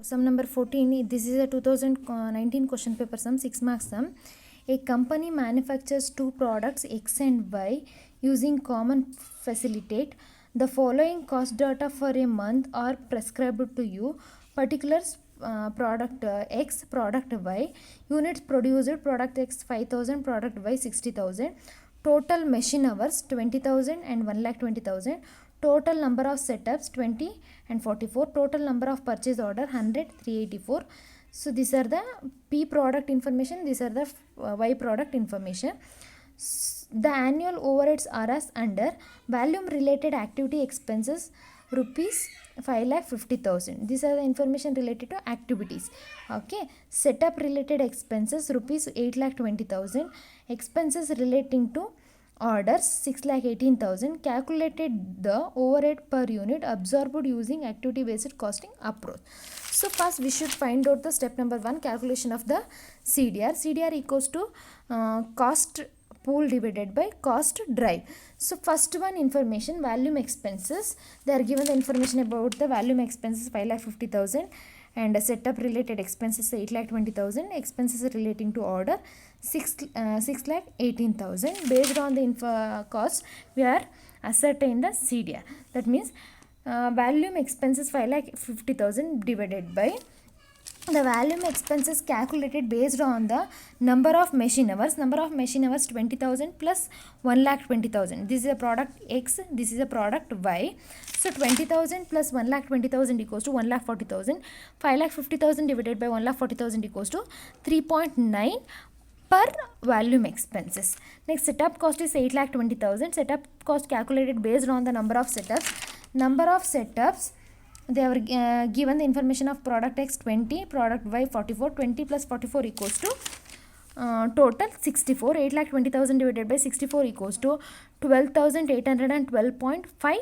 Sum number 14, this is a 2019 question paper sum, 6 marks sum. A company manufactures two products X and Y using common facilitate. The following cost data for a month are prescribed to you. Particulars product X, product Y. Units produced, product X 5,000, product Y 60,000. Total machine hours 20,000 and 1,20,000. Total number of setups 20 and 44. Total number of purchase order 100, 384. So these are the P product information, these are the Y product information. The annual overheads are as under: volume related activity expenses rupees 5,50,000. These are the information related to activities. Okay, setup related expenses rupees 8,20,000. Expenses relating to orders 6,18,000. Calculated the overhead per unit absorbed using activity based costing approach. So first we should find out the step number 1, calculation of the CDR. CDR equals to cost pool divided by cost drive. So first one information, volume expenses. They are given the information about the volume expenses 5,50,000 and setup related expenses 8,20,000. Expenses relating to order 6,18,000. Based on the cost, we are ascertain the CDR. That means volume expenses 5,50,000 divided by the volume expenses calculated based on the number of machine hours. Number of machine hours 20,000 plus 1,20,000. This is a product X, this is a product Y. So 20,000 plus 1,20,000 equals to 1,40,000. 5,50,000 divided by 1,40,000 equals to 3.9 per volume expenses. Next, setup cost is 8,20,000. Setup cost calculated based on the number of setups. Number of setups, they are given the information of product X 20, product Y 44. 20 plus 44 equals to total 64. 8,20,000 divided by 64 equals to 12,812.5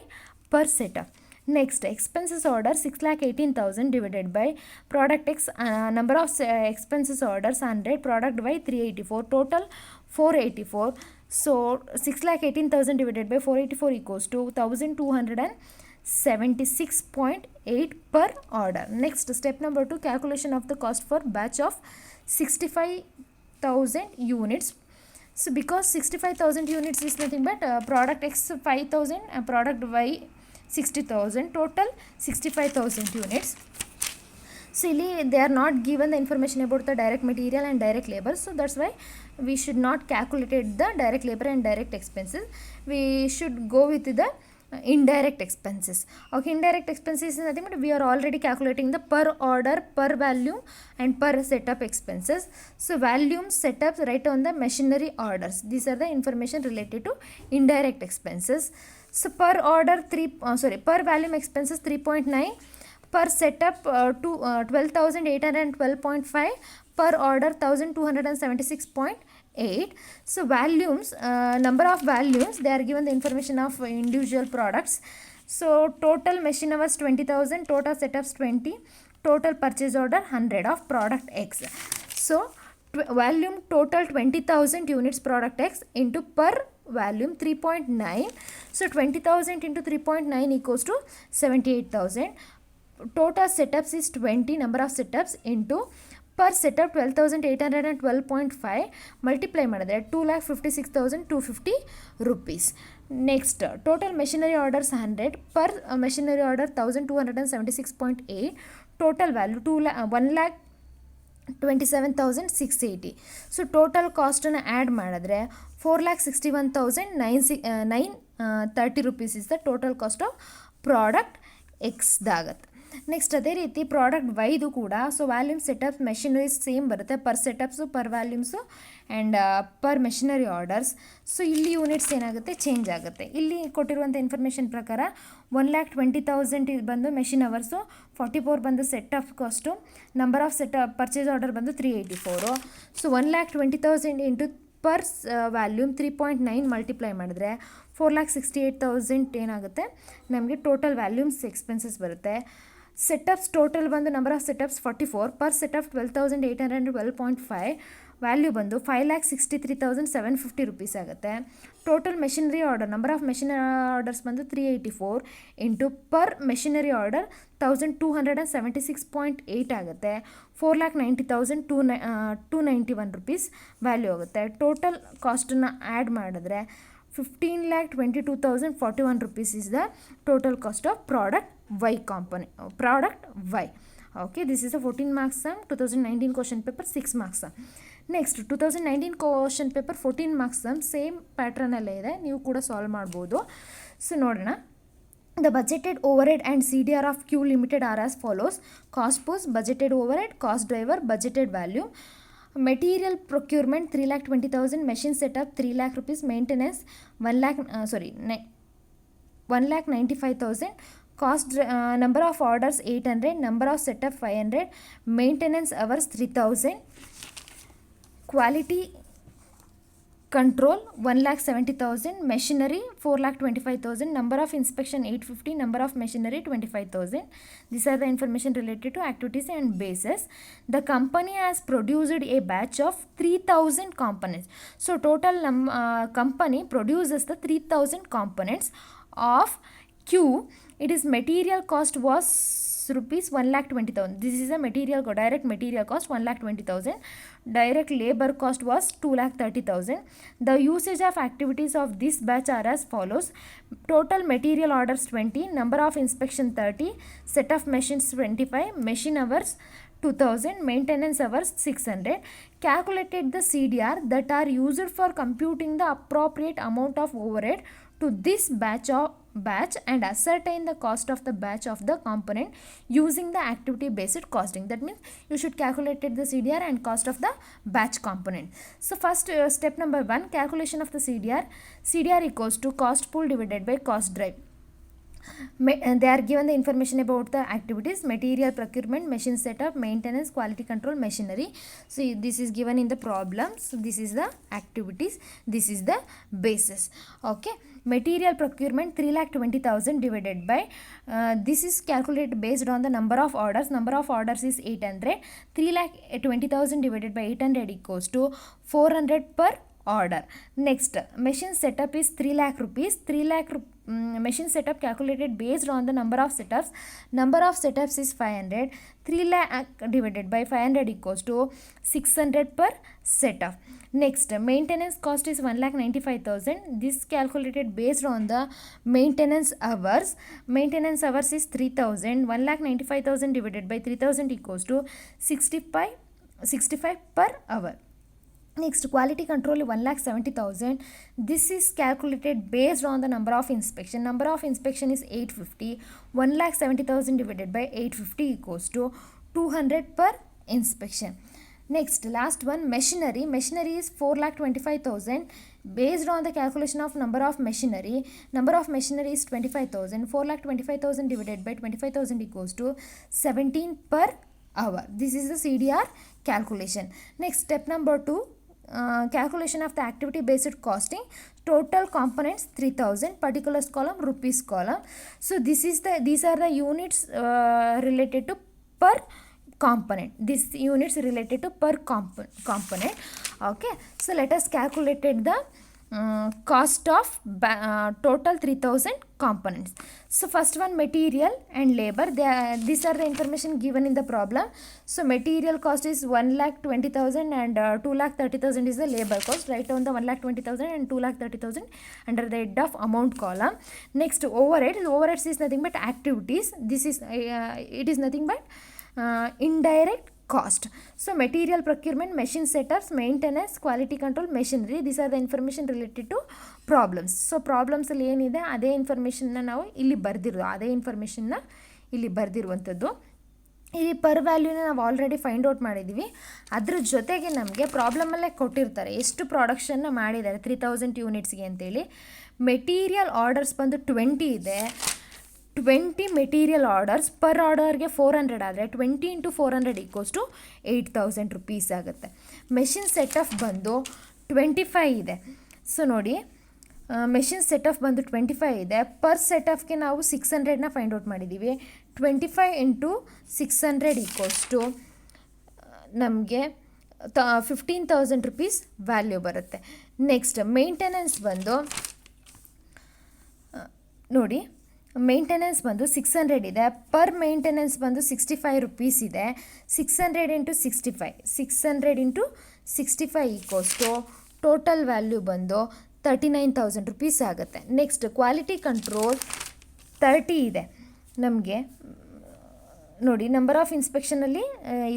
per setup. Next, expenses order 6,18,000 divided by product X, number of expenses orders 100, product Y 384, total 484. So 6,18,000 divided by 484 equals to 1,276.8 per order. Next, step number 2, calculation of the cost for batch of 65,000 units. So because 65,000 units is nothing but product X 5,000 and product Y 60,000, total 65,000 units. Silly, they are not given the information about the direct material and direct labor, so that's why we should not calculate the direct labor and direct expenses. We should go with the indirect expenses. Okay, indirect expenses is nothing but we are already calculating the per order, per volume and per setup expenses. So volume, setups, right on the machinery orders. These are the information related to indirect expenses. So per order per volume expenses 3.9, per setup 12,812.5, per order 1,276.8. So volumes, number of volumes, they are given the information of individual products. So total machine hours 20,000, total setups 20, total purchase order 100 of product X. So volume total 20,000 units product X into per volume 3.9. So 20,000 into 3.9 equals to 78,000. Total setups is 20, number of setups into per setup 12,812.5 multiply ಮಾಡಿದ್ರೆ 2,56,250 rupees. Next, total machinery orders 100, per machinery order 1,276.8, total value 1,27,680. So total cost ಅನ್ನು add ಮಾಡಿದ್ರೆ 4,61,930 rupees is the total cost of product X ದಾಗತ್ತೆ. Next ಅದೇ ರೀತಿ product ವೈದು ಕೂಡ so volume setups machineries same ಬರುತ್ತೆ, per setups per volumes and per machinery orders. So ಇಲ್ಲಿ units ಏನಾಗುತ್ತೆ ಚೇಂಜ್ ಆಗುತ್ತೆ. ಇಲ್ಲಿ ಕೊಟ್ಟಿರುವಂಥ ಇನ್ಫಾರ್ಮೇಷನ್ ಪ್ರಕಾರ 1,20,000 ಬಂದು ಮೆಷಿನ್ ಅವರ್ಸು, 44 ಬಂದು setup cost, number of purchase order ಬಂದು 384. So 1,20,000 into per volume 3.9 multiply ಮಾಡಿದ್ರೆ 4,68,000 ಏನಾಗುತ್ತೆ ನಮಗೆ ಟೋಟಲ್ ವ್ಯಾಲ್ಯೂಮ್ಸ್ ಎಕ್ಸ್ಪೆನ್ಸಸ್ ಬರುತ್ತೆ. ಸೆಟಪ್ಸ್ ಟೋಟಲ್ ಬಂದು number of setups 44, per setup 12,812.5, value ಬಂದು 5,63,750 ರೂಪೀಸ್ ಆಗುತ್ತೆ. Total machinery order, number of machinery orders ಬಂದು 384 ಇಂಟು ಪರ್ ಮೆಷಿನರಿ ಆರ್ಡರ್ 1,276.8 ಆಗುತ್ತೆ. 4,90,291 ರೂಪೀಸ್ ವ್ಯಾಲ್ಯೂ ಆಗುತ್ತೆ. ಟೋಟಲ್ ಕಾಸ್ಟನ್ನು ಆ್ಯಡ್ ಮಾಡಿದ್ರೆ 15,22,041 rupees is the total cost of product Y component. Product Y. Okay, this is a 14 marks sum. 2019 question paper 6 marks sum. Next 2019 question paper 14 marks sum same pattern ಅಲ್ಲೇ ಇದೆ, ನೀವು ಕೂಡ solve ಮಾಡ್ಬೋದು. So ನೋಡೋಣ. The budgeted overhead and CDR of Q Limited are as follows. Cost post, budgeted overhead, cost driver, budgeted value. Material procurement 3,20,000, machine setup 3 lakh rupees, maintenance 1,95,000, cost number of orders 800, number of setup 500, maintenance hours 3,000, quality control 1,70,000, machinery 4,25,000, number of inspection 850, number of machinery 25,000. These are the information related to activities and bases. The company has produced a batch of 3,000 components. So total company produces the 3,000 components of Q. It is material cost was rupees 1,20,000. This is a direct material cost 1,20,000. Direct labor cost was 2,30,000. The usage of activities of this batch are as follows. Total material orders 20, number of inspection 30, set of machines 25, machine hours 2,000, maintenance hours 600. Calculated the CDR that are used for computing the appropriate amount of overhead to this batch and ascertain the cost of the batch of the component using the activity based costing. That means you should calculate the CDR and cost of the batch component. So first step number 1, calculation of the CDR. CDR equals to cost pool divided by cost drive. They are given the information about the activities: material procurement, machine setup, maintenance, quality control, machinery. So this is given in the problem. So this is the activities, this is the basis. Okay, material procurement 3,20,000 divided by this is calculated based on the number of orders. Number of orders is 800. 3,20,000 divided by 800 equals to 400 per order. Next, machine setup is 3 lakh rupees. Machine setup calculated based on the number of setups. Number of setups is 500. 3 lakh divided by 500 equals to 600 per setup. Next, maintenance cost is 1,95,000. This calculated based on the maintenance hours. Maintenance hours is 3,000. 1,95,000 divided by 3,000 equals to 65 per hour. Next, quality control 1,70,000. This is calculated based on the number of inspection. Number of inspection is 850. 1,70,000 divided by 850 equals to 200 per inspection. Next, last one, machinery. Machinery is 4,25,000. Based on the calculation of number of machinery. Number of machinery is 25,000. 4,25,000 divided by 25,000 equals to 17 per hour. This is the CDR calculation. Next, step number 2. Calculation of the activity based costing. Total components 3,000, particulars column, rupees column. So these are the units related to per component. This units related to per component. Okay, so let us calculate the cost of total 3,000 components. So first one, material and labor. These are the information given in the problem. So material cost is 1,20,000 and 2,30,000 is the labor cost. Write down the 1,20,000 and 2,30,000 under the head of amount column. Next, overhead. Overheads is nothing but activities. This is it is nothing but indirect cost. So material procurement, machine setups, maintenance, quality control, machinery. These are the information related to problems. So problems ಅಲ್ಲಿ ಏನಿದೆ ಅದೇ ಇನ್ಫಾರ್ಮೇಷನ್ನ ನಾವು ಇಲ್ಲಿ ಬರ್ದಿರುವಂಥದ್ದು. ಇಲ್ಲಿ per ವ್ಯಾಲ್ಯೂನ ನಾವು already find out ಮಾಡಿದ್ದೀವಿ. ಅದ್ರ ಜೊತೆಗೆ ನಮಗೆ ಪ್ರಾಬ್ಲಮಲ್ಲೇ ಕೊಟ್ಟಿರ್ತಾರೆ ಎಷ್ಟು ಪ್ರಾಡಕ್ಷನ್ನ ಮಾಡಿದ್ದಾರೆ 3,000 ಯೂನಿಟ್ಸ್ಗೆ ಅಂತೇಳಿ. ಮೆಟೀರಿಯಲ್ ಆರ್ಡರ್ಸ್ ಬಂದು 20 ಇದೆ. 20 ಮೆಟೀರಿಯಲ್ ಆರ್ಡರ್ಸ್ ಪರ್ ಆರ್ಡರ್ಗೆ 400 ಆದರೆ 20 ಇಂಟು 400 ಈಕ್ವಲ್ಸ್ ಟು 8,000 ರೂಪೀಸ್ ಆಗುತ್ತೆ. ಮೆಷಿನ್ ಸೆಟಪ್ ಬಂದು 25 ಇದೆ. ಸೊ ನೋಡಿ, ಮೆಷಿನ್ ಸೆಟಪ್ ಬಂದು 25 ಇದೆ. ಪರ್ ಸೆಟಪ್ಗೆ ನಾವು 600ನ ಫೈಂಡ್ ಔಟ್ ಮಾಡಿದ್ದೀವಿ. 25 ಇಂಟು 600 ಈಕ್ವಲ್ಸ್ ಟು ನಮಗೆ 15,000 rupees ವ್ಯಾಲ್ಯೂ ಬರುತ್ತೆ. ನೆಕ್ಸ್ಟ್ ಮೇಂಟೆನೆನ್ಸ್ ಬಂದು ನೋಡಿ, ಮೇಂಟೆನೆನ್ಸ್ ಬಂದು 600 ಇದೆ. ಪರ್ ಮೇಂಟೆನೆನ್ಸ್ ಬಂದು 65 rupees ಇದೆ. 600 ಇಂಟು 65 ಈಕ್ವಲ್ಸ್ಟು ಟೋಟಲ್ ವ್ಯಾಲ್ಯೂ ಬಂದು 39,000 rupees ಆಗುತ್ತೆ. ನೆಕ್ಸ್ಟ್ ಕ್ವಾಲಿಟಿ ಕಂಟ್ರೋಲ್ 30 ಇದೆ ನಮಗೆ. ನೋಡಿ, ನಂಬರ್ ಆಫ್ ಇನ್ಸ್ಪೆಕ್ಷನಲ್ಲಿ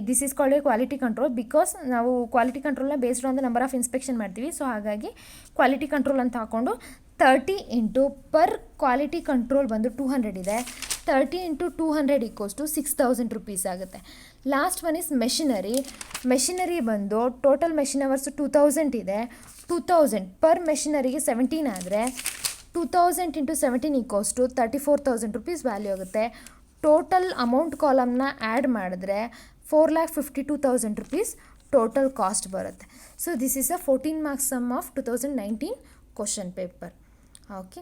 this is called a quality control, because ನಾವು ಕ್ವಾಲಿಟಿ ಕಂಟ್ರೋಲ್ನ based on the number of inspection ಮಾಡ್ತೀವಿ. ಸೊ ಹಾಗಾಗಿ ಕ್ವಾಲಿಟಿ ಕಂಟ್ರೋಲ್ ಅಂತ ಹಾಕ್ಕೊಂಡು 30 ಇಂಟು ಪರ್ ಕ್ವಾಲಿಟಿ ಕಂಟ್ರೋಲ್ ಬಂದು 200 ಇದೆ. 30 ಇಂಟು 200 ಈಕ್ವಲ್ಸ್ ಟು 6,000 rupees ಆಗುತ್ತೆ. ಲಾಸ್ಟ್ ಒನ್ ಇಸ್ ಮೆಷಿನರಿ ಬಂದು ಟೋಟಲ್ ಮೆಷಿನ್ ಅವರ್ಸು 2,000 ಇದೆ. 2,000 ಪರ್ ಮೆಷಿನರಿಗೆ 17 ಆದರೆ 2,000 into 17 equals to 34,000 rupees value ಆಗುತ್ತೆ. ಟೋಟಲ್ ಅಮೌಂಟ್ ಕಾಲಮ್ನ ಆ್ಯಡ್ ಮಾಡಿದ್ರೆ 4,52,000 rupees ಟೋಟಲ್ ಕಾಸ್ಟ್ ಬರುತ್ತೆ. So this is a 14 marks sum of 2019 question paper. Okay.